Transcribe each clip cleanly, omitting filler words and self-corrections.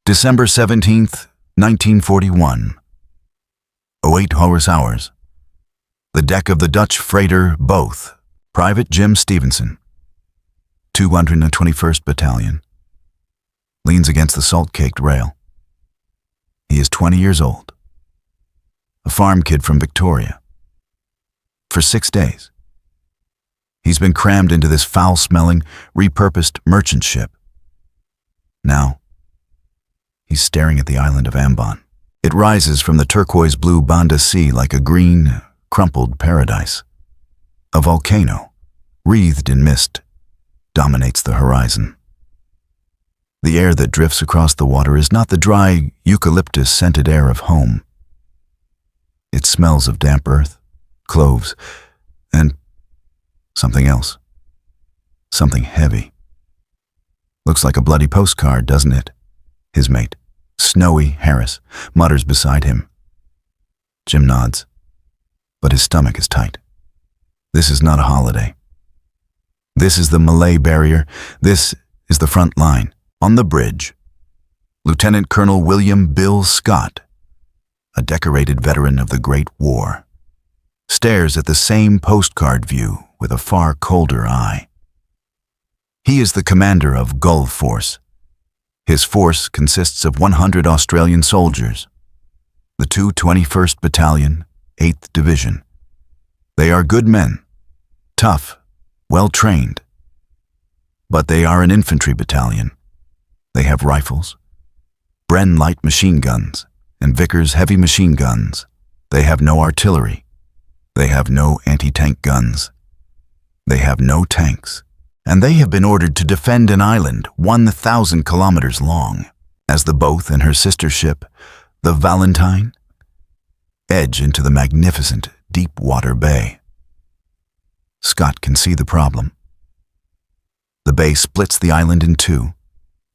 December 17th, 1941. 08 Horus hours. The deck of the Dutch freighter Both, Private Jim Stevenson, 221st Battalion, leans against the salt-caked rail. He is 20 years old, a farm kid from Victoria. For 6 days, he's been crammed into this foul-smelling, repurposed merchant ship. Now, he's staring at the island of Ambon. It rises from the turquoise-blue Banda Sea like a green, crumpled paradise. A volcano, wreathed in mist, dominates the horizon. The air that drifts across the water is not the dry, eucalyptus-scented air of home. It smells of damp earth, cloves, and something else. Something heavy. Looks like a bloody postcard, doesn't it? His mate, Snowy Harris, mutters beside him. Jim nods, but his stomach is tight. This is not a holiday. This is the Malay barrier. This is the front line. On the bridge, Lieutenant Colonel William Bill Scott, a decorated veteran of the Great War, stares at the same postcard view with a far colder eye. He is the commander of Gull Force. His force consists of 100 Australian soldiers, the 221st Battalion, 8th Division. They are good men, tough, well-trained, but they are an infantry battalion. They have rifles, Bren light machine guns, and Vickers heavy machine guns. They have no artillery. They have no anti-tank guns. They have no tanks. And they have been ordered to defend an island 1,000 kilometers long, as the Both and her sister ship, the Valentine, edge into the magnificent deep-water bay. Scott can see the problem. The bay splits the island in two,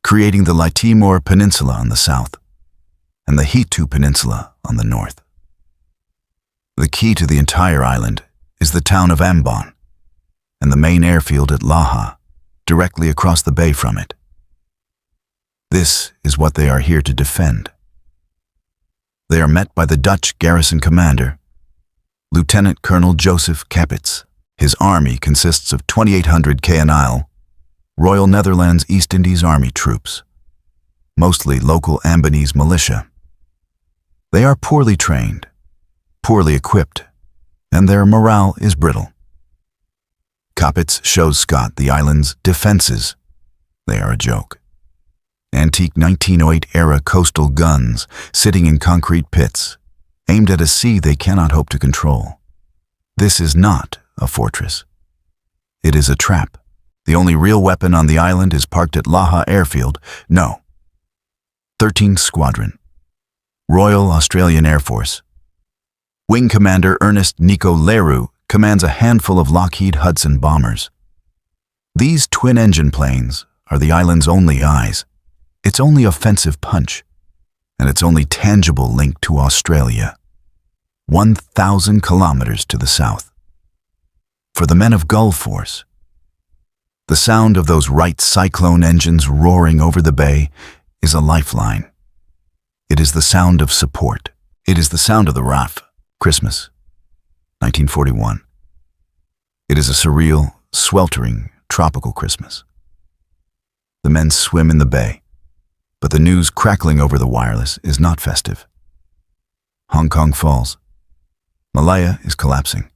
creating the Timor Peninsula on the south and the Hitu Peninsula on the north. The key to the entire island is the town of Ambon and the main airfield at Laha, directly across the bay from it. This is what they are here to defend. They are met by the Dutch garrison commander, Lieutenant Colonel Joseph Capitz. His army consists of 2,800 KNIL, Royal Netherlands East Indies Army troops, mostly local Ambonese militia. They are poorly trained, poorly equipped, and their morale is brittle. Capitz shows Scott the island's defenses. They are a joke. Antique 1908-era coastal guns sitting in concrete pits, aimed at a sea they cannot hope to control. This is not a fortress. It is a trap. The only real weapon on the island is parked at Laha Airfield. No. 13th Squadron, Royal Australian Air Force. Wing Commander Ernest Nico Leroux commands a handful of Lockheed Hudson bombers. These twin-engine planes are the island's only eyes, its only offensive punch, and its only tangible link to Australia, 1,000 kilometers to the south. For the men of Gull Force, the sound of those Wright Cyclone engines roaring over the bay is a lifeline. It is the sound of support. It is the sound of the RAAF. Christmas, 1941. It is a surreal, sweltering, tropical Christmas. The men swim in the bay, but the news crackling over the wireless is not festive. Hong Kong falls. Malaya is collapsing.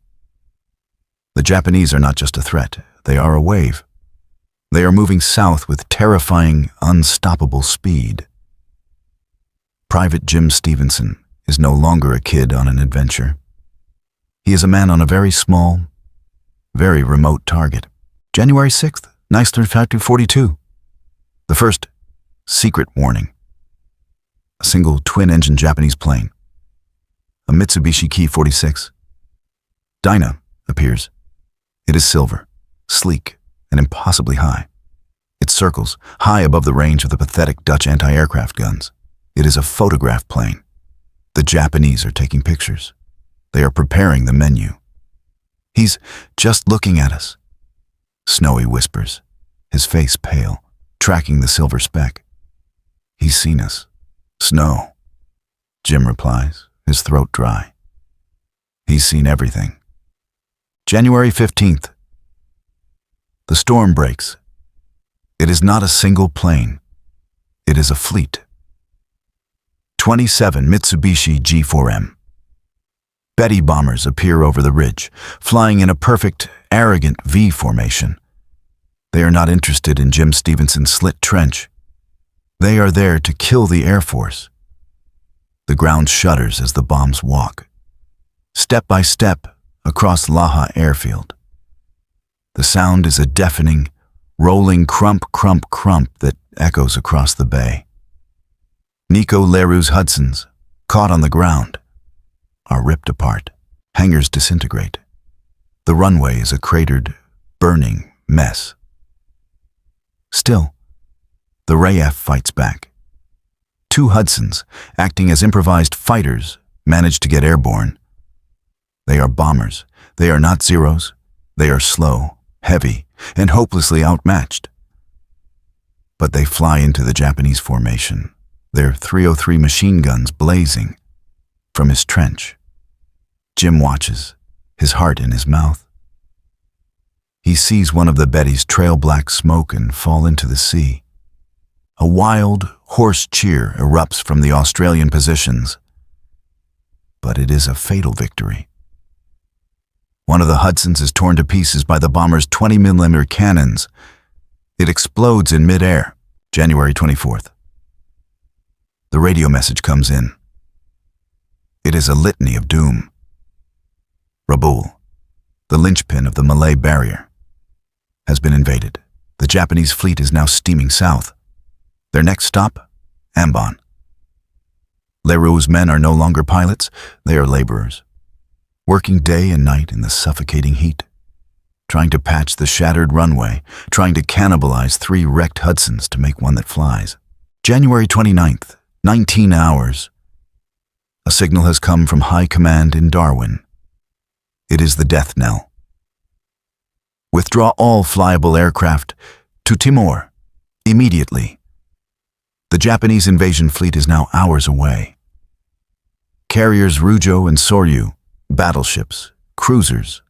The Japanese are not just a threat, they are a wave. They are moving south with terrifying, unstoppable speed. Private Jim Stevenson is no longer a kid on an adventure. He is a man on a very small, very remote target. January 6th, 1942. The first secret warning. A single twin-engine Japanese plane. A Mitsubishi Ki-46. Dyna appears. It is silver, sleek, and impossibly high. It circles high above the range of the pathetic Dutch anti-aircraft guns. It is a photograph plane. The Japanese are taking pictures. They are preparing the menu. He's just looking at us. Snowy whispers, his face pale, tracking the silver speck. He's seen us. Snow, Jim replies, his throat dry. He's seen everything. January 15th. The storm breaks. It is not a single plane. It is a fleet. 27 Mitsubishi G4M. Betty bombers appear over the ridge, flying in a perfect, arrogant V formation. They are not interested in Jim Stevenson's slit trench. They are there to kill the Air Force. The ground shudders as the bombs walk, step by step, across Laha Airfield. The sound is a deafening, rolling crump, crump, crump that echoes across the bay. Nico Leroux's Hudsons, caught on the ground, are ripped apart. Hangars disintegrate. The runway is a cratered, burning mess. Still, the RAAF fights back. 2 Hudsons, acting as improvised fighters, manage to get airborne. They are bombers. They are not Zeros. They are slow, heavy, and hopelessly outmatched. But they fly into the Japanese formation, their 303 machine guns blazing. From his trench, Jim watches, his heart in his mouth. He sees one of the Bettys trail black smoke and fall into the sea. A wild, hoarse cheer erupts from the Australian positions. But it is a fatal victory. One of the Hudsons is torn to pieces by the bomber's 20mm cannons. It explodes in midair, January 24th. The radio message comes in. It is a litany of doom. Rabaul, the linchpin of the Malay barrier, has been invaded. The Japanese fleet is now steaming south. Their next stop, Ambon. Leroux's men are no longer pilots, they are laborers, working day and night in the suffocating heat, trying to patch the shattered runway, trying to cannibalize 3 wrecked Hudsons to make one that flies. January 29th, 19 hours. A signal has come from High Command in Darwin. It is the death knell. Withdraw all flyable aircraft to Timor, immediately. The Japanese invasion fleet is now hours away. Carriers Rujo and Soryu, battleships, cruisers,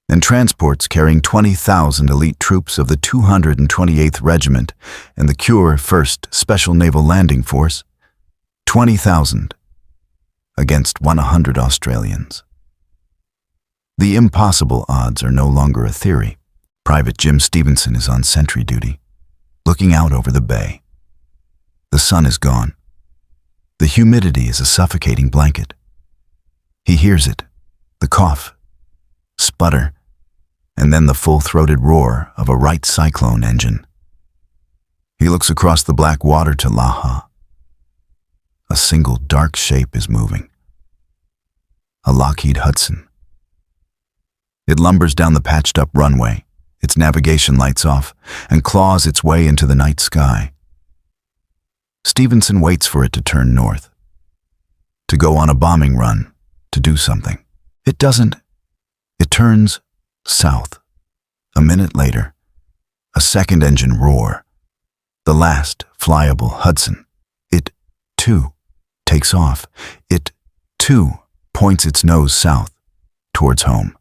and transports carrying 20,000 elite troops of the 228th Regiment and the Cure 1st Special Naval Landing Force, 20,000 against 100 Australians. The impossible odds are no longer a theory. Private Jim Stevenson is on sentry duty, looking out over the bay. The sun is gone. The humidity is a suffocating blanket. He hears it, the cough, sputter, and then the full-throated roar of a Wright Cyclone engine. He looks across the black water to Laha. A single dark shape is moving. A Lockheed Hudson. It lumbers down the patched-up runway, its navigation lights off, and claws its way into the night sky. Stevenson waits for it to turn north, to go on a bombing run, to do something. It doesn't. It turns south. A minute later, a second engine roar. The last flyable Hudson. It, too, takes off. It, too, points its nose south, towards home.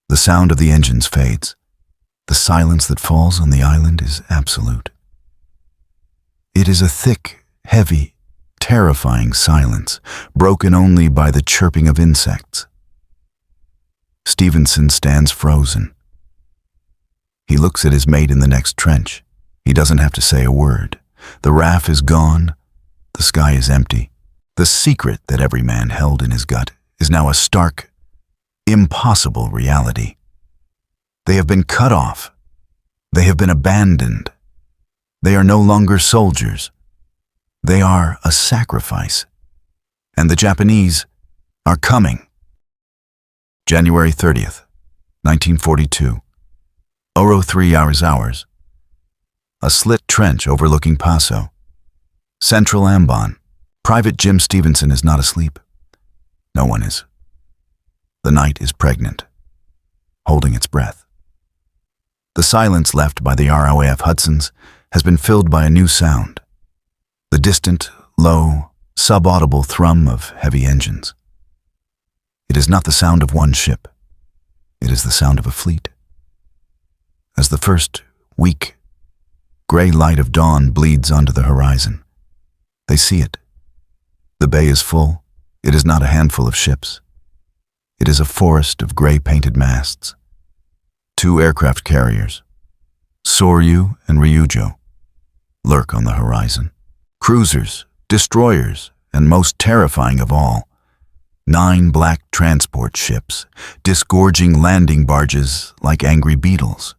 The sound of the engines fades. The silence that falls on the island is absolute. It is a thick, heavy, terrifying silence, broken only by the chirping of insects. Stevenson stands frozen. He looks at his mate in the next trench. He doesn't have to say a word. The RAAF is gone. The sky is empty. The secret that every man held in his gut is now a stark, impossible reality. They have been cut off. They have been abandoned. They are no longer soldiers. They are a sacrifice. And the Japanese are coming. January 30th, 1942. Oro 3 hours. A slit trench overlooking Paso. Central Ambon. Private Jim Stevenson is not asleep. No one is. The night is pregnant, holding its breath. The silence left by the RAAF Hudsons has been filled by a new sound. The distant, low, subaudible thrum of heavy engines. It is not the sound of one ship. It is the sound of a fleet. As the first, weak, gray light of dawn bleeds onto the horizon, they see it. The bay is full. It is not a handful of ships. It is a forest of gray-painted masts. 2 aircraft carriers, Soryu and Ryujo, lurk on the horizon. Cruisers, destroyers, and most terrifying of all, 9 black transport ships, disgorging landing barges like angry beetles.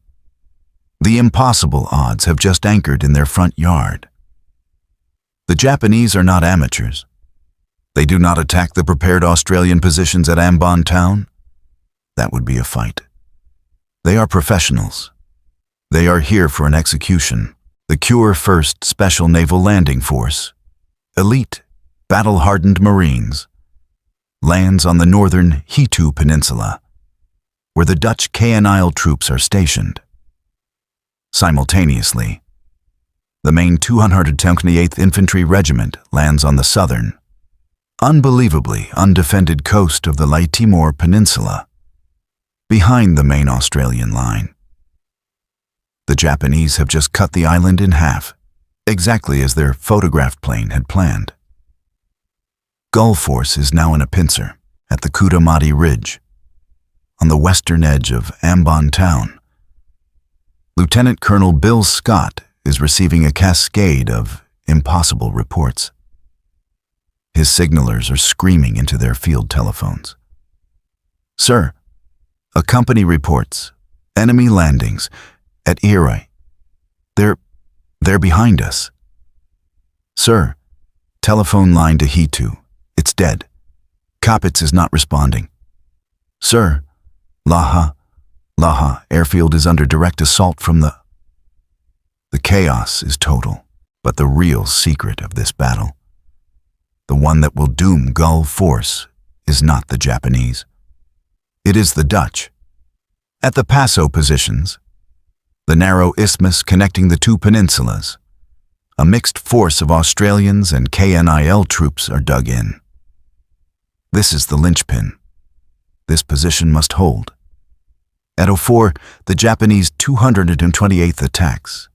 The impossible odds have just anchored in their front yard. The Japanese are not amateurs. They do not attack the prepared Australian positions at Ambon town. That would be a fight. They are professionals. They are here for an execution. The Cure 1st Special Naval Landing Force, elite, battle-hardened Marines, lands on the northern Hitu Peninsula, where the Dutch KNIL troops are stationed. Simultaneously, the main 228th Infantry Regiment lands on the southern, unbelievably undefended coast of the Lae Timor Peninsula, behind the main Australian line. The Japanese have just cut the island in half, exactly as their photograph plane had planned. Gull Force is now in a pincer at the Kudamati Ridge, on the western edge of Ambon town. Lieutenant Colonel Bill Scott is receiving a cascade of impossible reports. His signalers are screaming into their field telephones. "Sir, a company reports enemy landings at Iri. They're behind us. Sir, telephone line to Hitu. It's dead. Kapitz is not responding. Sir, Laha airfield is under direct assault from the chaos is total, but the real secret of this battle, the one that will doom Gull Force, is not the Japanese. It is the Dutch. At the Paso positions, the narrow isthmus connecting the 2 peninsulas, a mixed force of Australians and KNIL troops are dug in. This is the linchpin. This position must hold. At 04, the Japanese 228th attacks.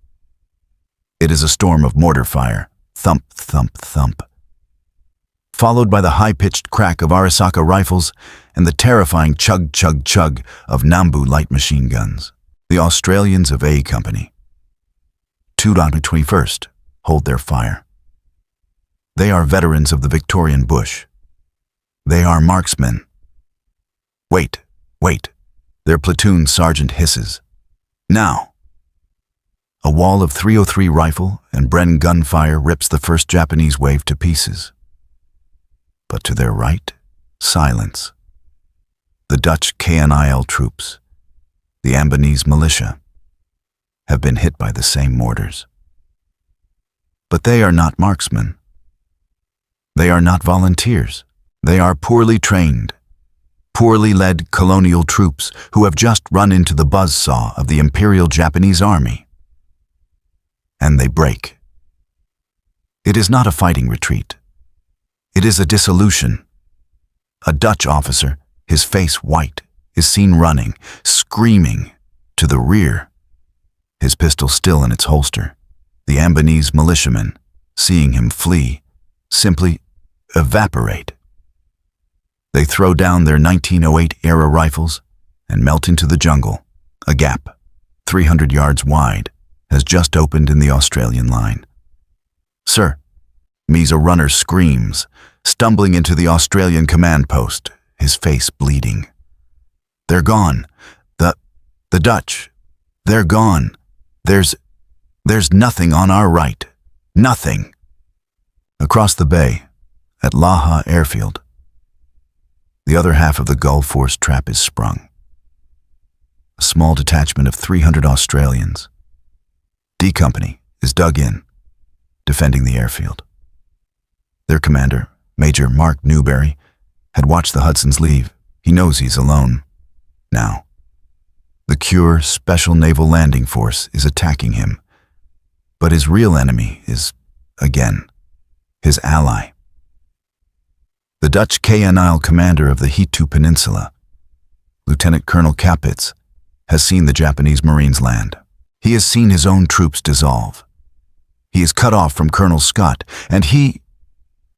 It is a storm of mortar fire, thump, thump, thump, followed by the high-pitched crack of Arisaka rifles and the terrifying chug, chug, chug of Nambu light machine guns. The Australians of A Company, 221st, hold their fire. They are veterans of the Victorian bush. They are marksmen. Wait, their platoon sergeant hisses. Now! A wall of 303 rifle and Bren gunfire rips the first Japanese wave to pieces. But to their right, silence. The Dutch KNIL troops, the Ambonese militia, have been hit by the same mortars. But they are not marksmen. They are not volunteers. They are poorly trained, poorly led colonial troops who have just run into the buzzsaw of the Imperial Japanese Army. And they break. It is not a fighting retreat. It is a dissolution. A Dutch officer, his face white, is seen running, screaming, to the rear, his pistol still in its holster. The Ambonese militiamen, seeing him flee, simply evaporate. They throw down their 1908-era rifles and melt into the jungle. A gap, 300 yards wide, has just opened in the Australian line. "Sir," a runner screams, stumbling into the Australian command post, his face bleeding. "They're gone. The Dutch. They're gone. There's nothing on our right. Nothing." Across the bay, at Laha airfield, the other half of the Gull Force trap is sprung. A small detachment of 300 Australians, D Company, is dug in, defending the airfield. Their commander, Major Mark Newberry, had watched the Hudsons leave. He knows he's alone. Now, the Cure Special Naval Landing Force is attacking him, but his real enemy is, again, his ally. The Dutch KNIL commander of the Hitu Peninsula, Lieutenant Colonel Capitz, has seen the Japanese Marines land. He has seen his own troops dissolve. He is cut off from Colonel Scott, and he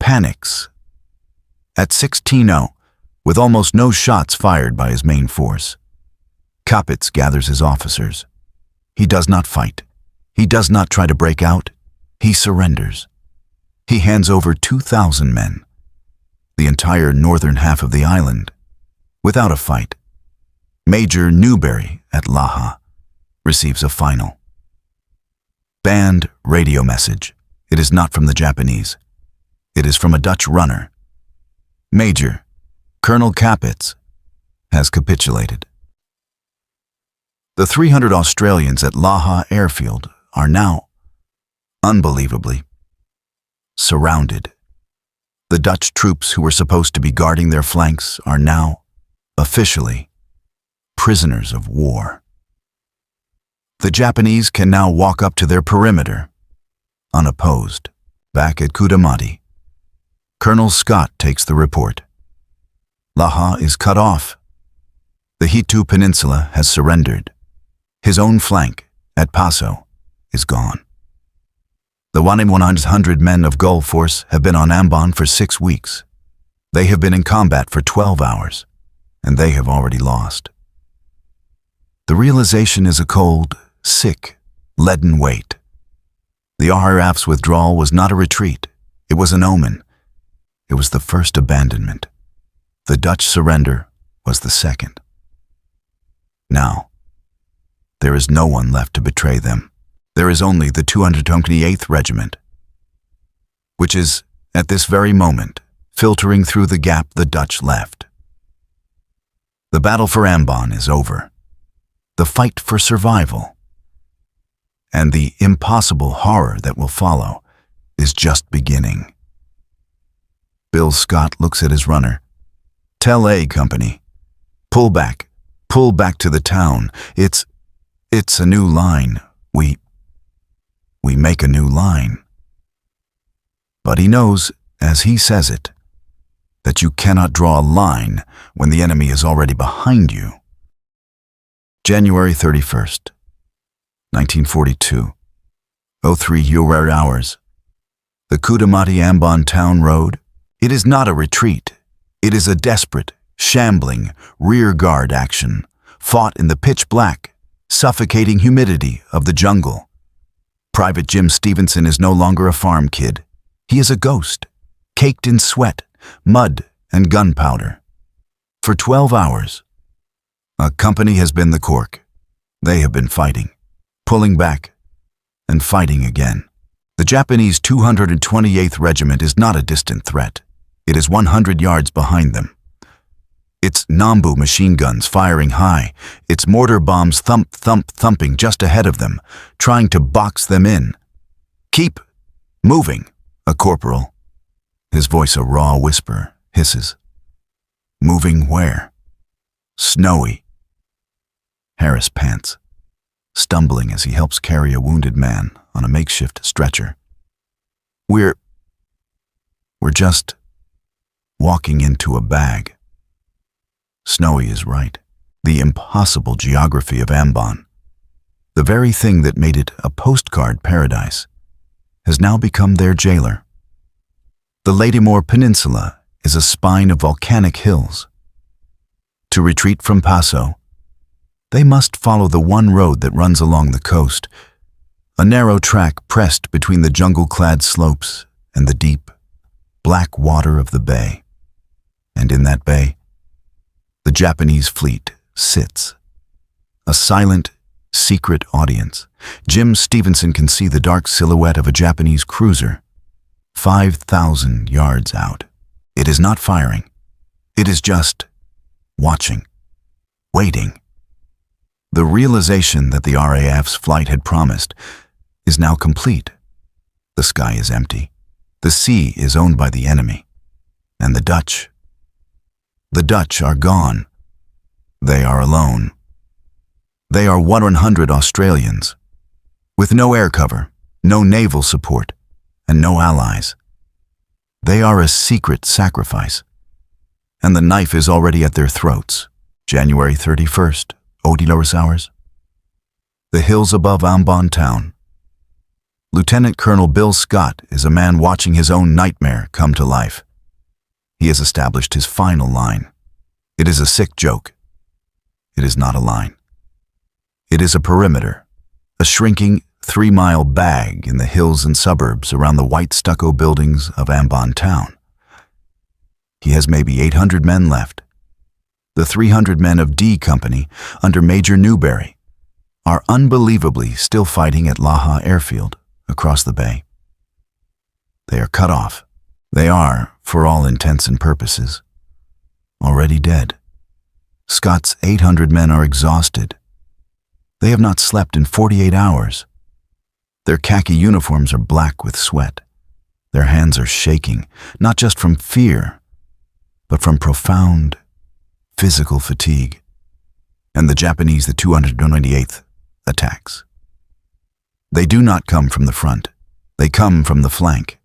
panics. At 16:00, with almost no shots fired by his main force, Capitz gathers his officers. He does not fight. He does not try to break out. He surrenders. He hands over 2,000 men, the entire northern half of the island, without a fight. Major Newberry at Laha receives a final. Banned radio message. It is not from the Japanese. It is from a Dutch runner. Major Colonel Capitz has capitulated. The 300 Australians at Laha airfield are now, unbelievably, surrounded. The Dutch troops who were supposed to be guarding their flanks are now, officially, prisoners of war. The Japanese can now walk up to their perimeter, unopposed. Back at Kudamati, Colonel Scott takes the report. Laha is cut off. The Hitu Peninsula has surrendered. His own flank, at Paso, is gone. The 100 men of Gull Force have been on Ambon for 6 weeks. They have been in combat for 12 hours, and they have already lost. The realization is a cold, sick, leaden weight. The RAAF's withdrawal was not a retreat. It was an omen. It was the first abandonment. The Dutch surrender was the second. Now, there is no one left to betray them. There is only the 228th Regiment, which is, at this very moment, filtering through the gap the Dutch left. The battle for Ambon is over. The fight for survival and the impossible horror that will follow is just beginning. Bill Scott looks at his runner. Tell A Company, pull back to the town. It's a new line. We make a new line. But he knows, as he says it, that you cannot draw a line when the enemy is already behind you. January 31st, 1942, 03 URR hours. The Kudamati Ambon Town Road. It is not a retreat. It is a desperate, shambling, rear-guard action, fought in the pitch-black, suffocating humidity of the jungle. Private Jim Stevenson is no longer a farm kid. He is a ghost, caked in sweat, mud, and gunpowder. For 12 hours, a company has been the cork. They have been fighting, pulling back, and fighting again. The Japanese 228th Regiment is not a distant threat. It is 100 yards behind them. Its Nambu machine guns firing high, its mortar bombs thumping just ahead of them, trying to box them in. Keep moving, a corporal, his voice a raw whisper, hisses. Moving where? Snowy. Harris pants, stumbling as he helps carry a wounded man on a makeshift stretcher. We're just walking into a bag. Snowy is right. The impossible geography of Ambon, the very thing that made it a postcard paradise, has now become their jailer. The Ladymore Peninsula is a spine of volcanic hills. To retreat from Paso, they must follow the one road that runs along the coast, a narrow track pressed between the jungle-clad slopes and the deep, black water of the bay. And in that bay, the Japanese fleet sits, a silent, secret audience. Jim Stevenson can see the dark silhouette of a Japanese cruiser, 5,000 yards out. It is not firing. It is just watching, waiting. The realization that the RAAF's flight had promised is now complete. The sky is empty. The sea is owned by the enemy. And the Dutch are gone. They are alone. They are 100 Australians, with no air cover, no naval support, and no allies. They are a secret sacrifice, and the knife is already at their throats. January 31st, Odilorus hours. The hills above Ambon town. Lieutenant Colonel Bill Scott is a man watching his own nightmare come to life. He has established his final line. It is a sick joke. It is not a line. It is a perimeter, a shrinking 3-mile bag in the hills and suburbs around the white stucco buildings of Ambon town. He has maybe 800 men left. The 300 men of D Company under Major Newberry are unbelievably still fighting at Laha airfield across the bay. They are cut off. They are, for all intents and purposes, already dead. Scott's 800 men are exhausted. They have not slept in 48 hours. Their khaki uniforms are black with sweat. Their hands are shaking, not just from fear, but from profound physical fatigue. And the Japanese, the 298th, attacks. They do not come from the front. They come from the flank.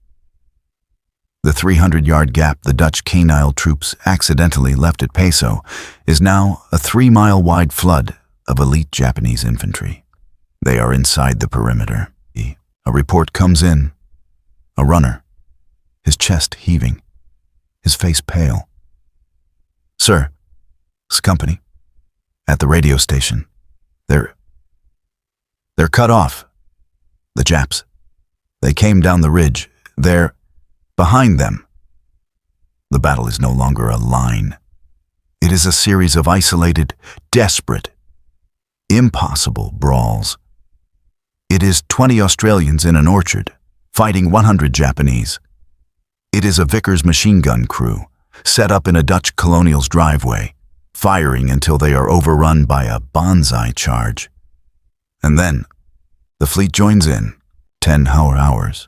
The 300-yard gap the Dutch Canile troops accidentally left at Peso is now a 3-mile-wide flood of elite Japanese infantry. They are inside the perimeter. A report comes in. A runner, his chest heaving, his face pale. "Sir, company, at the radio station. They're cut off. The Japs. They came down the ridge. They're behind them." The battle is no longer a line. It is a series of isolated, desperate, impossible brawls. It is 20 Australians in an orchard, fighting 100 Japanese. It is a Vickers machine gun crew, set up in a Dutch colonial's driveway, firing until they are overrun by a bonsai charge. And then, the fleet joins in, 10 hours.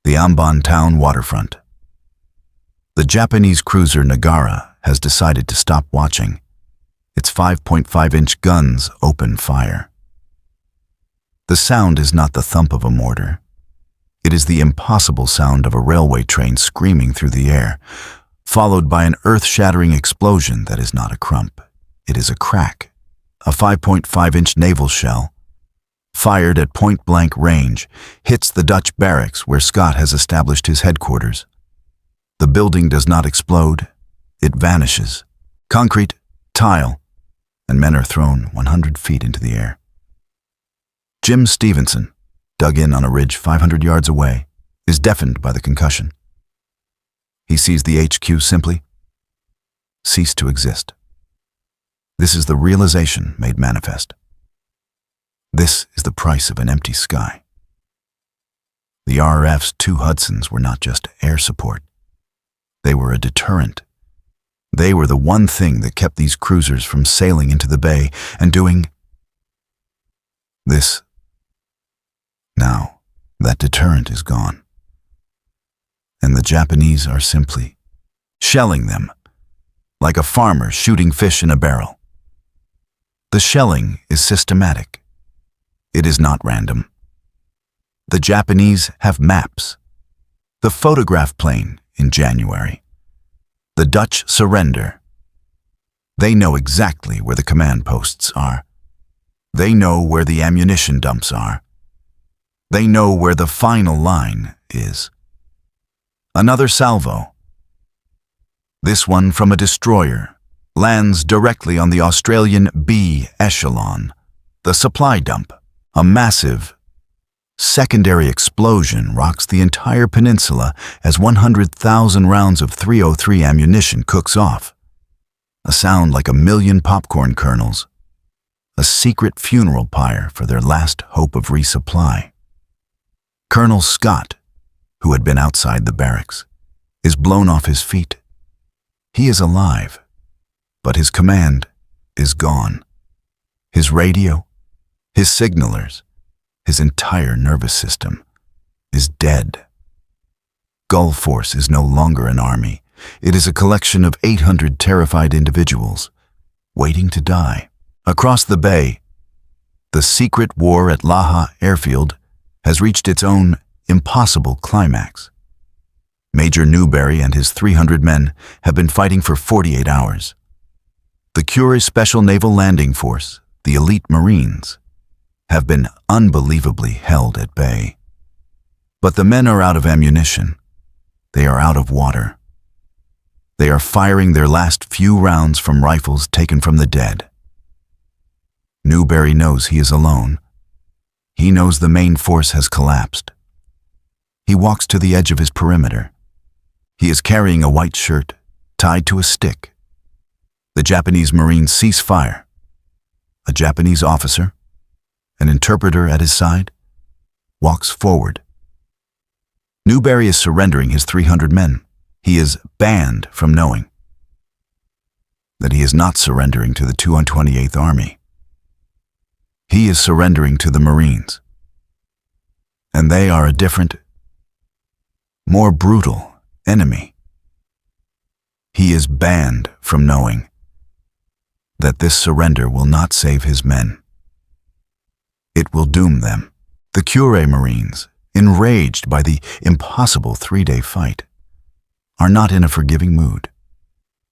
The Ambon town waterfront. The Japanese cruiser Nagara has decided to stop watching. Its 5.5-inch guns open fire. The sound is not the thump of a mortar. It is the impossible sound of a railway train screaming through the air, followed by an earth-shattering explosion that is not a crump. It is a crack. A 5.5-inch naval shell, fired at point-blank range, hits the Dutch barracks where Scott has established his headquarters. The building does not explode. It vanishes. Concrete, tile, and men are thrown 100 feet into the air. Jim Stevenson, dug in on a ridge 500 yards away, is deafened by the concussion. He sees the HQ simply cease to exist. This is the realization made manifest. This is the price of an empty sky. The RAAF's 2 Hudsons were not just air support. They were a deterrent. They were the one thing that kept these cruisers from sailing into the bay and doing this. Now, that deterrent is gone. And the Japanese are simply shelling them, like a farmer shooting fish in a barrel. The shelling is systematic. It is not random. The Japanese have maps. The photograph plane in January. The Dutch surrender. They know exactly where the command posts are. They know where the ammunition dumps are. They know where the final line is. Another salvo. This one from a destroyer lands directly on the Australian B echelon, the supply dump. A massive, secondary explosion rocks the entire peninsula as 100,000 rounds of .303 ammunition cooks off. A sound like 1,000,000 popcorn kernels. A secret funeral pyre for their last hope of resupply. Colonel Scott, who had been outside the barracks, is blown off his feet. He is alive, but his command is gone. His radio, his signalers, his entire nervous system is dead. Gull Force is no longer an army. It is a collection of 800 terrified individuals waiting to die. Across the bay, the secret war at Laha airfield has reached its own impossible climax. Major Newberry and his 300 men have been fighting for 48 hours. The Cure's Special Naval Landing Force, the elite Marines, have been unbelievably held at bay. But the men are out of ammunition. They are out of water. They are firing their last few rounds from rifles taken from the dead. Newberry knows he is alone. He knows the main force has collapsed. He walks to the edge of his perimeter. He is carrying a white shirt tied to a stick. The Japanese Marines cease fire. A Japanese officer, an interpreter at his side, walks forward. Newberry is surrendering his 300 men. He is banned from knowing that he is not surrendering to the 228th Army. He is surrendering to the Marines. And they are a different, more brutal enemy. He is banned from knowing that this surrender will not save his men. It will doom them. The Cure Marines, enraged by the impossible 3-day fight, are not in a forgiving mood.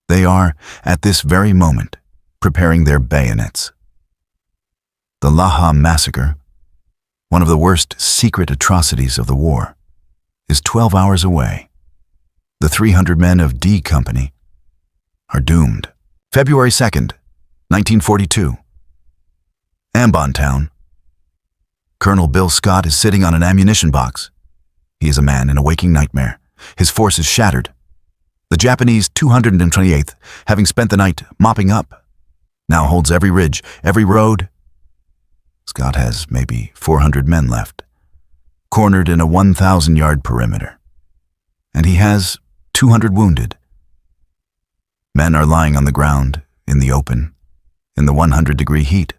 They are, at this very moment, preparing their bayonets. The Laha Massacre, one of the worst secret atrocities of the war, is 12 hours away. The 300 men of D Company are doomed. February 2nd, 1942. Ambon town. Colonel Bill Scott is sitting on an ammunition box. He is a man in a waking nightmare. His force is shattered. The Japanese 228th, having spent the night mopping up, now holds every ridge, every road. Scott has maybe 400 men left, cornered in a 1,000-yard perimeter. And he has 200 wounded. Men are lying on the ground, in the open, in the 100-degree heat.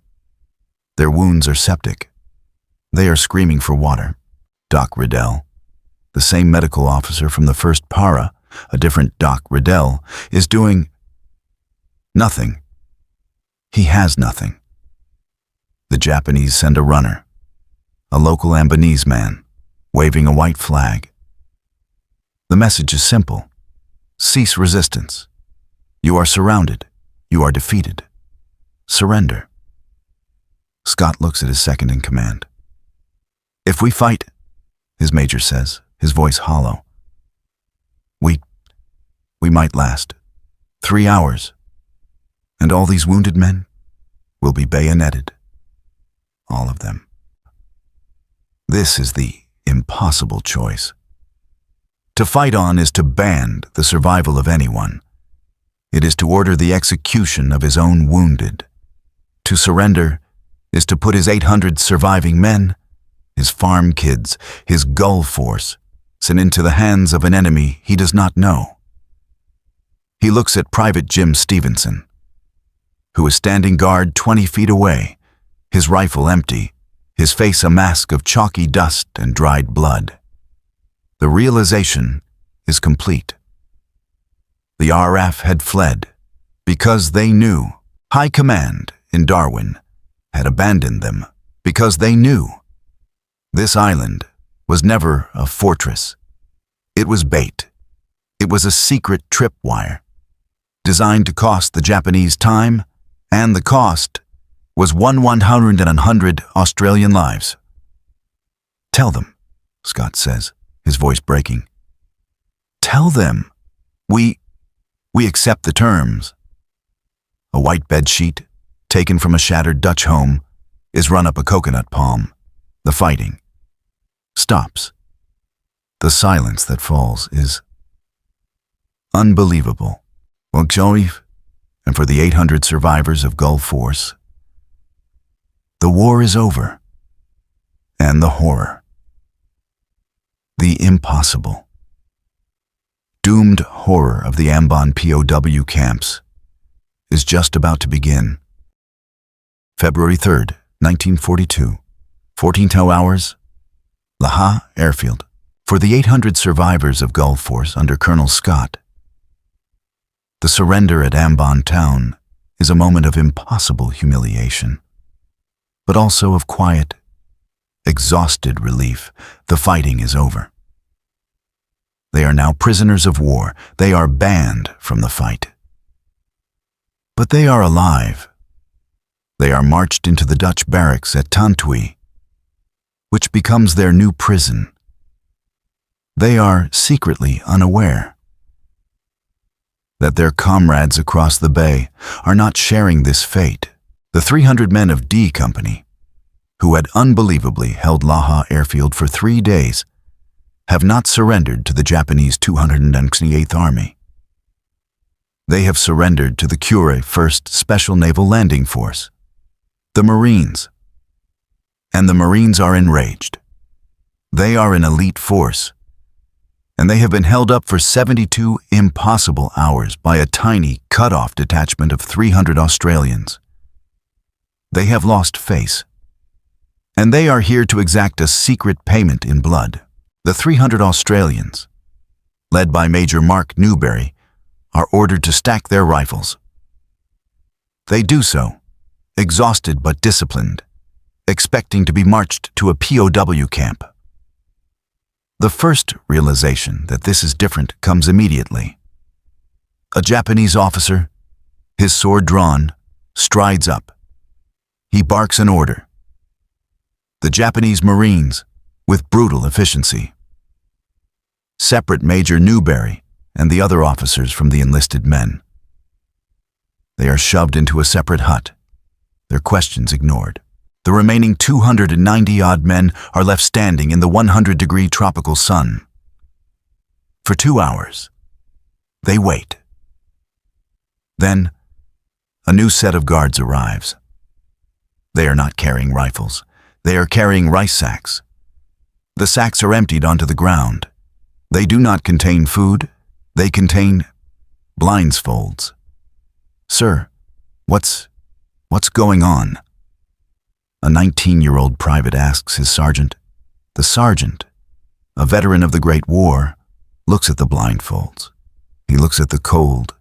Their wounds are septic. They are screaming for water. Doc Riddell, the same medical officer from the 1st Para, a different Doc Riddell, is doing nothing. He has nothing. The Japanese send a runner, a local Ambonese man, waving a white flag. The message is simple. Cease resistance. You are surrounded. You are defeated. Surrender. Scott looks at his second in command. If we fight, his major says, his voice hollow, we might last 3 hours, and all these wounded men will be bayoneted. All of them. This is the impossible choice. To fight on is to ban the survival of anyone. It is to order the execution of his own wounded. To surrender is to put his 800 surviving men, his farm kids, his Gull Force, sent into the hands of an enemy he does not know. He looks at Private Jim Stevenson, who is standing guard 20 feet away, his rifle empty, his face a mask of chalky dust and dried blood. The realization is complete. The RAAF had fled because they knew High Command in Darwin had abandoned them because they knew this island was never a fortress. It was bait. It was a secret tripwire designed to cost the Japanese time, and the cost was 100 Australian lives. Tell them, Scott says, his voice breaking. Tell them. We accept the terms. A white bed sheet, taken from a shattered Dutch home, is run up a coconut palm. The fighting stops. The silence that falls is unbelievable. And for the 800 survivors of Gull Force, the war is over, and the horror, the impossible, doomed horror of the Ambon POW camps is just about to begin. February 3rd, 1942, 14 hours, Laha Airfield. For the 800 survivors of Gull Force under Colonel Scott, the surrender at Ambon town is a moment of impossible humiliation, but also of quiet, exhausted relief. The fighting is over. They are now prisoners of war. They are banned from the fight. But they are alive. They are marched into the Dutch barracks at Tantui, which becomes their new prison. They are secretly unaware that their comrades across the bay are not sharing this fate. The 300 men of D Company, who had unbelievably held Laha airfield for 3 days, have not surrendered to the Japanese 298th Army. They have surrendered to the Kure 1st Special Naval Landing Force, the Marines. And the Marines are enraged. They are an elite force, and they have been held up for 72 impossible hours by a tiny cut-off detachment of 300 Australians. They have lost face, and they are here to exact a secret payment in blood. The 300 Australians, led by Major Mark Newberry, are ordered to stack their rifles. They do so, exhausted but disciplined, expecting to be marched to a POW camp. The first realization that this is different comes immediately. A Japanese officer, his sword drawn, strides up. He barks an order. The Japanese Marines, with brutal efficiency, separate Major Newberry and the other officers from the enlisted men. They are shoved into a separate hut, their questions ignored. The remaining 290-odd men are left standing in the 100-degree tropical sun. For 2 hours, they wait. Then, a new set of guards arrives. They are not carrying rifles. They are carrying rice sacks. The sacks are emptied onto the ground. They do not contain food. They contain blindfolds. Sir, what's going on? A 19-year-old private asks his sergeant. The sergeant, a veteran of the Great War, looks at the blindfolds. He looks at the cold,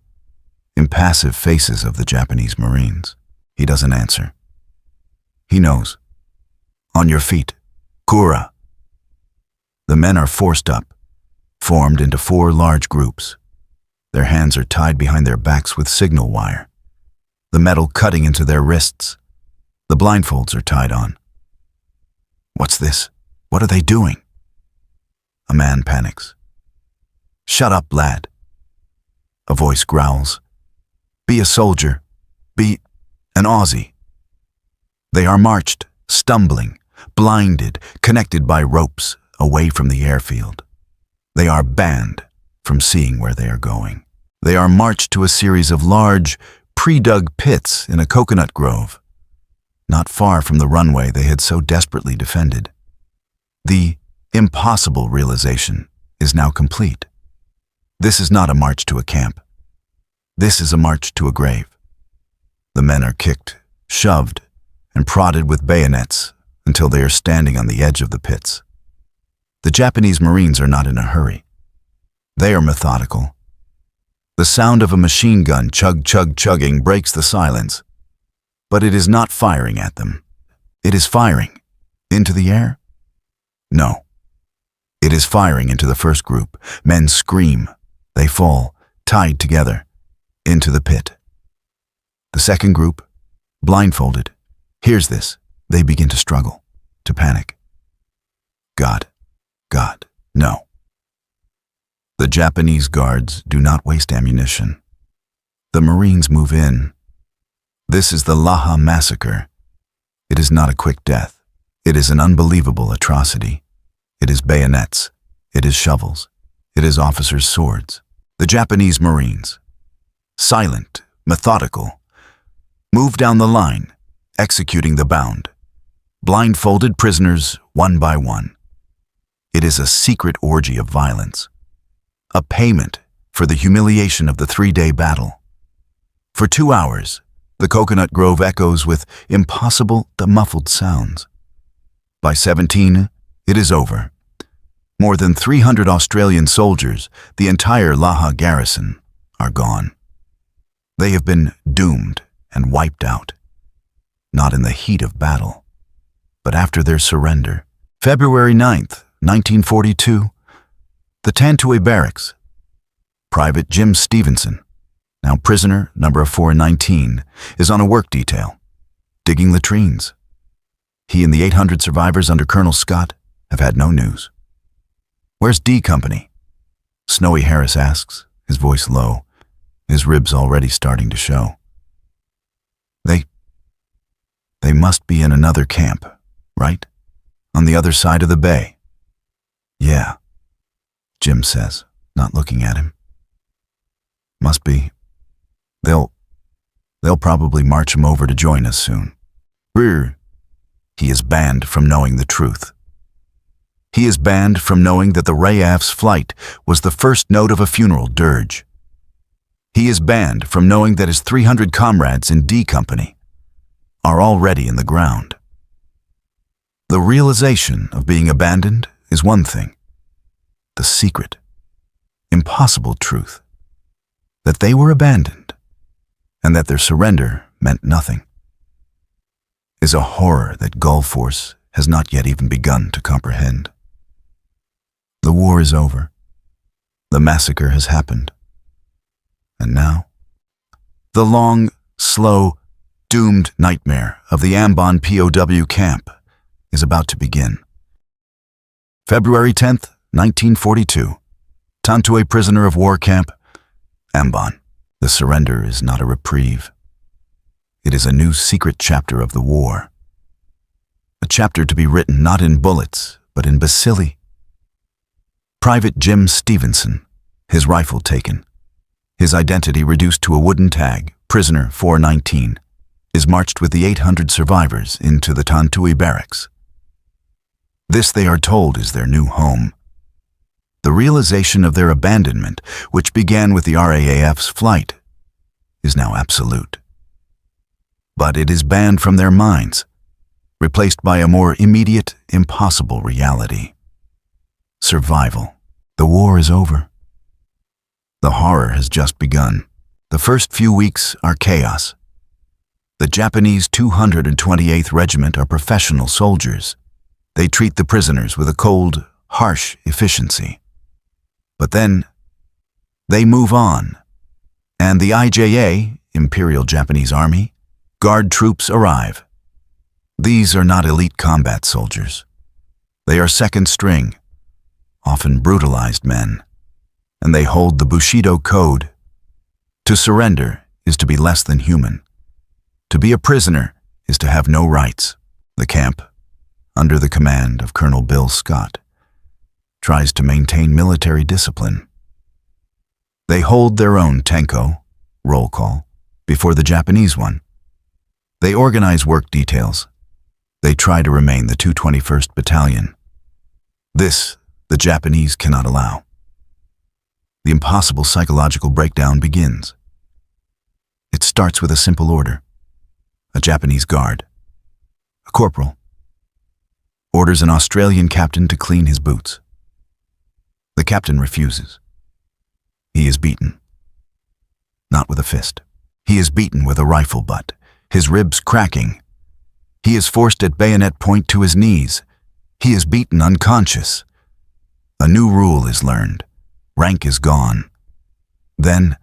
impassive faces of the Japanese Marines. He doesn't answer. He knows. On your feet. Kura. The men are forced up, formed into 4 large groups. Their hands are tied behind their backs with signal wire, the metal cutting into their wrists. The blindfolds are tied on. What's this? What are they doing? A man panics. Shut up, lad. A voice growls. Be a soldier. Be an Aussie. They are marched, stumbling, blinded, connected by ropes, away from the airfield. They are banned from seeing where they are going. They are marched to a series of large, pre-dug pits in a coconut grove, not far from the runway they had so desperately defended. The impossible realization is now complete. This is not a march to a camp. This is a march to a grave. The men are kicked, shoved, and prodded with bayonets until they are standing on the edge of the pits. The Japanese Marines are not in a hurry. They are methodical. The sound of a machine gun chug-chug-chugging breaks the silence. But it is not firing at them. It is firing into the air? No. It is firing into the first group. Men scream. They fall, tied together, into the pit. The second group, blindfolded, hears this. They begin to struggle, to panic. God, no. The Japanese guards do not waste ammunition. The Marines move in. This is the Laha Massacre. It is not a quick death. It is an unbelievable atrocity. It is bayonets. It is shovels. It is officers' swords. The Japanese Marines, silent, methodical, move down the line, executing the bound, blindfolded prisoners one by one. It is a secret orgy of violence, a payment for the humiliation of the 3-day battle. For 2 hours, the coconut grove echoes with impossible, muffled sounds. By 17, it is over. More than 300 Australian soldiers, the entire Laha garrison, are gone. They have been doomed and wiped out. Not in the heat of battle, but after their surrender. February 9th, 1942, The Tantui barracks. Private Jim Stevenson, now prisoner number 419, is on a work detail, digging latrines. He and the 800 survivors under Colonel Scott have had no news. "Where's D Company?" Snowy Harris asks, his voice low, his ribs already starting to show. They must be in another camp, right? On the other side of the bay. "Yeah," Jim says, not looking at him. "Must be. They'll probably march him over to join us soon." Brr. He is banned from knowing the truth. He is banned from knowing that the RAAF's flight was the first note of a funeral dirge. He is banned from knowing that his 300 comrades in D Company are already in the ground. The realization of being abandoned is one thing. The secret, impossible truth that they were abandoned and that their surrender meant nothing is a horror that Gull Force has not yet even begun to comprehend. The war is over. The massacre has happened. And now, the long, slow, doomed nightmare of the Ambon POW camp is about to begin. February 10th, 1942. Tantui prisoner of war camp, Ambon. The surrender is not a reprieve. It is a new secret chapter of the war. A chapter to be written not in bullets, but in bacilli. Private Jim Stevenson, his rifle taken, his identity reduced to a wooden tag, prisoner 419, is marched with the 800 survivors into the Tantui barracks. This, they are told, is their new home. The realization of their abandonment, which began with the RAAF's flight, is now absolute. But it is banned from their minds, replaced by a more immediate, impossible reality. Survival. The war is over. The horror has just begun. The first few weeks are chaos. The Japanese 228th Regiment are professional soldiers. They treat the prisoners with a cold, harsh efficiency. But then, they move on, and the IJA, Imperial Japanese Army, Guard troops arrive. These are not elite combat soldiers. They are second string, often brutalized men, and they hold the Bushido code. To surrender is to be less than human. To be a prisoner is to have no rights. The camp, under the command of Colonel Bill Scott, tries to maintain military discipline. They hold their own tenko, roll call, before the Japanese one. They organize work details. They try to remain the 221st Battalion. This, the Japanese cannot allow. The impossible psychological breakdown begins. It starts with a simple order. A Japanese guard, a corporal, orders an Australian captain to clean his boots. The captain refuses. He is beaten. Not with a fist. He is beaten with a rifle butt, his ribs cracking. He is forced at bayonet point to his knees. He is beaten unconscious. A new rule is learned. Rank is gone. Then,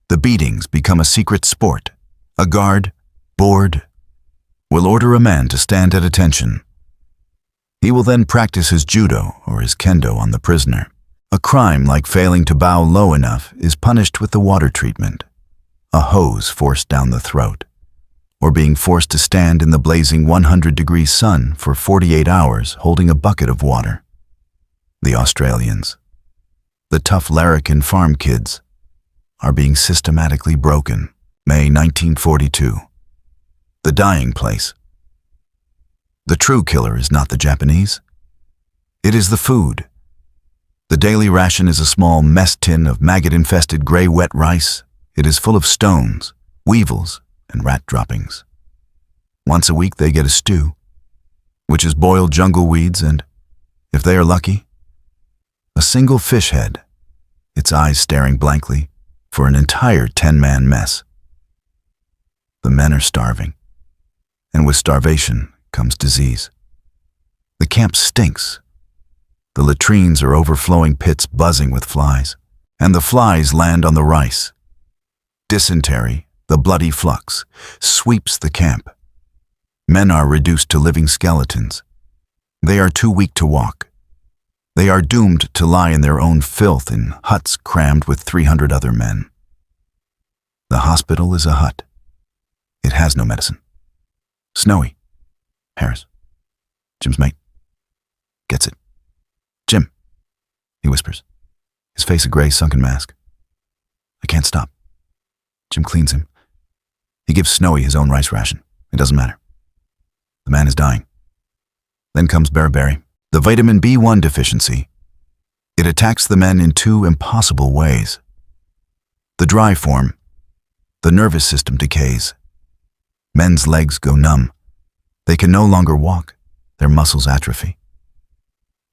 the beatings become a secret sport. A guard, bored, will order a man to stand at attention. He will then practice his judo or his kendo on the prisoner. A crime like failing to bow low enough is punished with the water treatment, a hose forced down the throat, or being forced to stand in the blazing 100-degree sun for 48 hours holding a bucket of water. The Australians, the tough larrikin farm kids, are being systematically broken. May 1942. The dying place. The true killer is not the Japanese. It is the food. The daily ration is a small mess tin of maggot-infested gray wet rice. It is full of stones, weevils, and rat droppings. Once a week they get a stew, which is boiled jungle weeds and, if they are lucky, a single fish head, its eyes staring blankly, for an entire 10-man mess. The men are starving, and with starvation comes disease. The camp stinks. The latrines are overflowing pits buzzing with flies, and the flies land on the rice. Dysentery, the bloody flux, sweeps the camp. Men are reduced to living skeletons. They are too weak to walk. They are doomed to lie in their own filth in huts crammed with 300 other men. The hospital is a hut. It has no medicine. Snowy. Harris. Jim's mate. Gets it. Jim, he whispers, his face a gray sunken mask. I can't stop. Jim cleans him. He gives Snowy his own rice ration. It doesn't matter. The man is dying. Then comes beriberi, the vitamin B1 deficiency. It attacks the men in two impossible ways. The dry form, the nervous system decays. Men's legs go numb. They can no longer walk. Their muscles atrophy.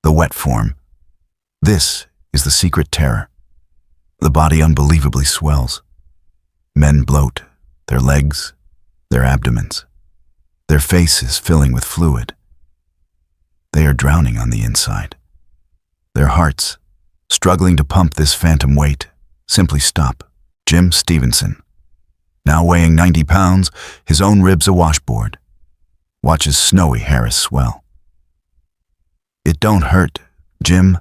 The wet form. This is the secret terror. The body unbelievably swells. Men bloat, their legs, their abdomens. Their faces filling with fluid. They are drowning on the inside. Their hearts, struggling to pump this phantom weight, simply stop. Jim Stevenson, now weighing 90 pounds, his own ribs a washboard, watches Snowy Harris swell. It don't hurt, Jim,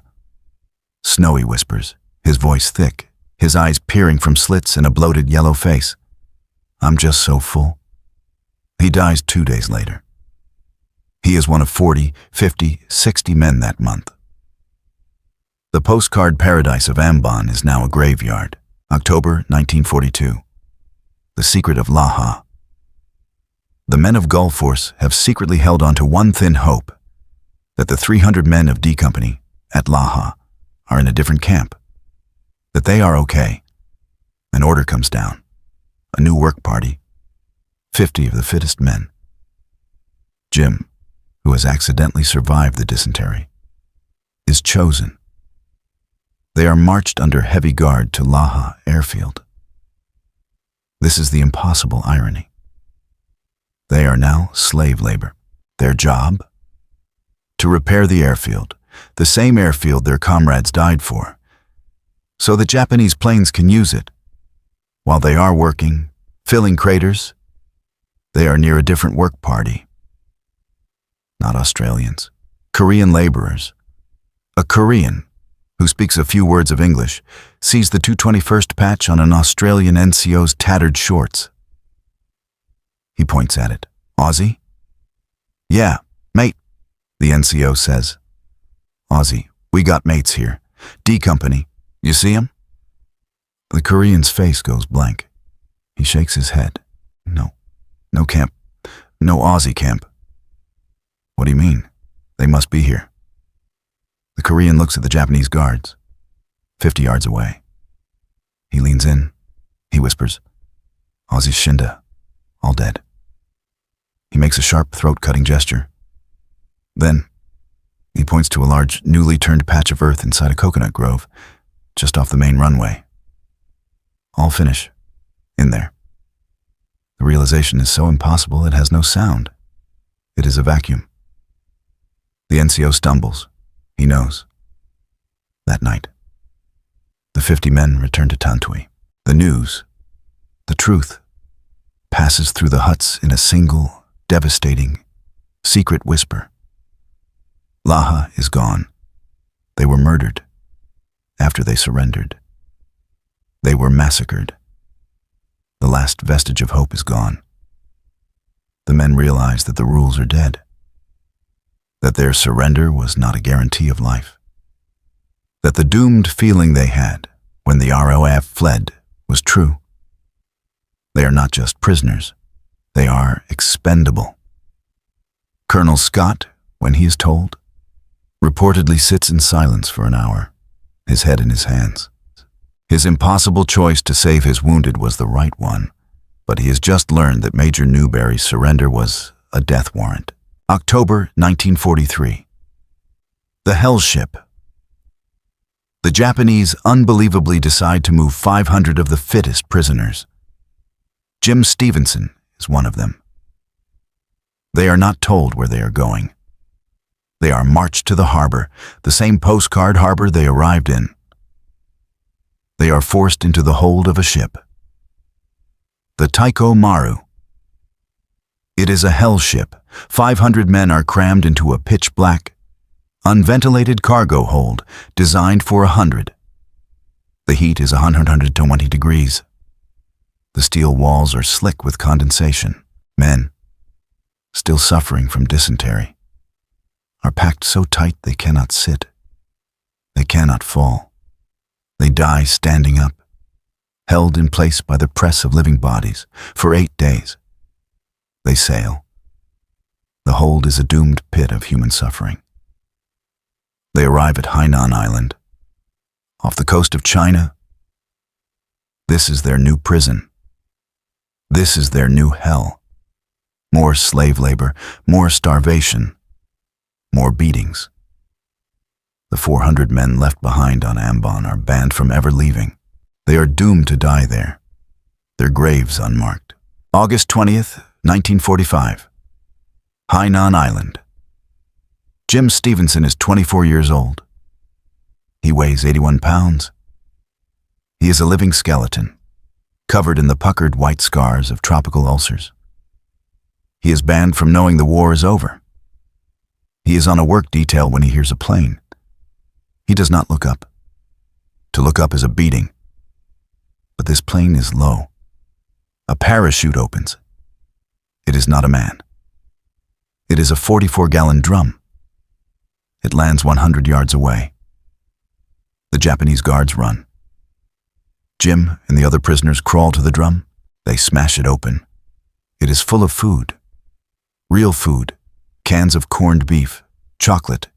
Snowy whispers, his voice thick, his eyes peering from slits in a bloated yellow face. I'm just so full. He dies 2 days later. He is one of 40, 50, 60 men that month. The postcard paradise of Ambon is now a graveyard. October 1942. The secret of Laha. The men of Gull Force have secretly held on to one thin hope, that the 300 men of D Company at Laha are in a different camp, that they are okay. An order comes down, a new work party, 50 of the fittest men. Jim, who has accidentally survived the dysentery, is chosen. They are marched under heavy guard to Laha airfield. This is the impossible irony. They are now slave labor. Their job? To repair the airfield, the same airfield their comrades died for, so the Japanese planes can use it. While they are working, filling craters, they are near a different work party. Not Australians, Korean laborers. A Korean, who speaks a few words of English, sees the 221st patch on an Australian NCO's tattered shorts. He points at it. Aussie? Yeah, mate, the NCO says. Aussie, we got mates here. D Company. You see him? The Korean's face goes blank. He shakes his head. No camp. No Aussie camp. What do you mean? They must be here. The Korean looks at the Japanese guards, 50 yards away. He leans in. He whispers, Aussie Shinda, all dead. He makes a sharp throat-cutting gesture. Then, he points to a large, newly turned patch of earth inside a coconut grove, just off the main runway. All finish. In there. The realization is so impossible it has no sound. It is a vacuum. The NCO stumbles. He knows. That night, the 50 men return to Tantui. The news, the truth, passes through the huts in a single, devastating, secret whisper. Laha is gone. They were murdered. After they surrendered, they were massacred. The last vestige of hope is gone. The men realize that the rules are dead, that their surrender was not a guarantee of life, that the doomed feeling they had when the RAAF fled was true. They are not just prisoners, they are expendable. Colonel Scott, when he is told, reportedly sits in silence for an hour, his head in his hands. His impossible choice to save his wounded was the right one, but he has just learned that Major Newberry's surrender was a death warrant. October 1943. The Hell Ship. The Japanese unbelievably decide to move 500 of the fittest prisoners. Jim Stevenson is one of them. They are not told where they are going. They are marched to the harbor, the same postcard harbor they arrived in. They are forced into the hold of a ship. The Taiko Maru. It is a hell ship. 500 men are crammed into a pitch-black, unventilated cargo hold designed for 100. The heat is 120 degrees. The steel walls are slick with condensation. Men, still suffering from dysentery, are packed so tight they cannot sit. They cannot fall. They die standing up, held in place by the press of living bodies for 8 days. They sail. The hold is a doomed pit of human suffering. They arrive at Hainan Island, off the coast of China. This is their new prison. This is their new hell. More slave labor, more starvation, more beatings. The 400 men left behind on Ambon are banned from ever leaving. They are doomed to die there, their graves unmarked. August 20th, 1945. Hainan Island. Jim Stevenson is 24 years old. He weighs 81 pounds. He is a living skeleton, covered in the puckered white scars of tropical ulcers. He is banned from knowing the war is over. He is on a work detail when he hears a plane. He does not look up. To look up is a beating. But this plane is low. A parachute opens. It is not a man. It is a 44-gallon drum. It lands 100 yards away. The Japanese guards run. Jim and the other prisoners crawl to the drum. They smash it open. It is full of food. Real food. Cans of corned beef, chocolate,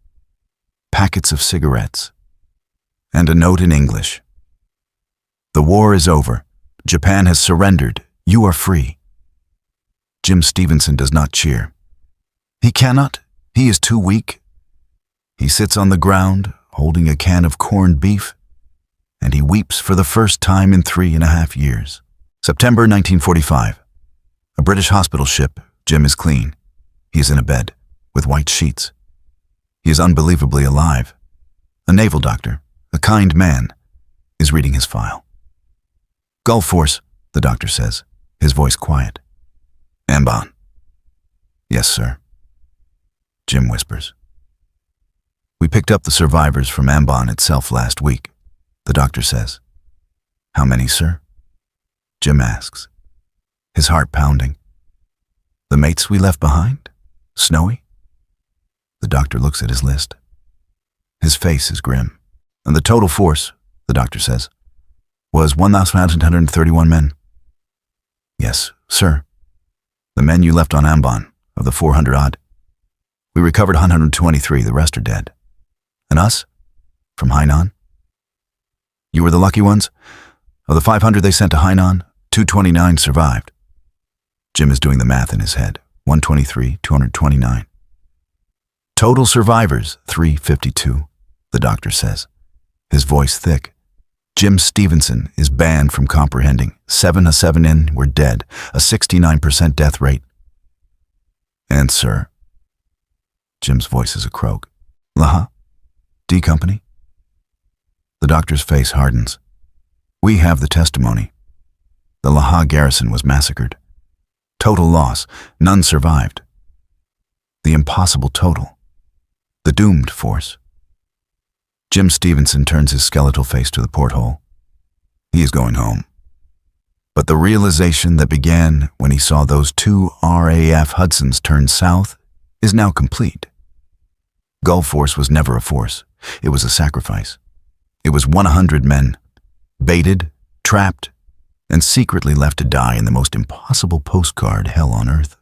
packets of cigarettes, and a note in English. The war is over. Japan has surrendered. You are free. Jim Stevenson does not cheer. He cannot. He is too weak. He sits on the ground, holding a can of corned beef, and he weeps for the first time in 3.5 years. September 1945. A British hospital ship. Jim is clean. He is in a bed, with white sheets. He is unbelievably alive. A naval doctor, a kind man, is reading his file. Gull Force, the doctor says, his voice quiet. Ambon. Yes, sir. Jim whispers. We picked up the survivors from Ambon itself last week, the doctor says. How many, sir? Jim asks, his heart pounding. The mates we left behind? Snowy? The doctor looks at his list. His face is grim. And the total force, the doctor says, was 1,131 men. Yes, sir. The men you left on Ambon, of the 400-odd. We recovered 123, the rest are dead. And us? From Hainan? You were the lucky ones? Of the 500 they sent to Hainan, 229 survived. Jim is doing the math in his head. 123, 229. Total survivors, 352, the doctor says, his voice thick. Jim Stevenson is banned from comprehending. 7 in were dead, a 69% death rate. And, sir, Jim's voice is a croak. Laha? D Company? The doctor's face hardens. We have the testimony. The Laha garrison was massacred. Total loss, none survived. The impossible total. The doomed force. Jim Stevenson turns his skeletal face to the porthole. He is going home. But the realization that began when he saw those 2 RAAF Hudsons turn south is now complete. Gull Force was never a force. It was a sacrifice. It was 100 men, baited, trapped, and secretly left to die in the most impossible postcard hell on earth.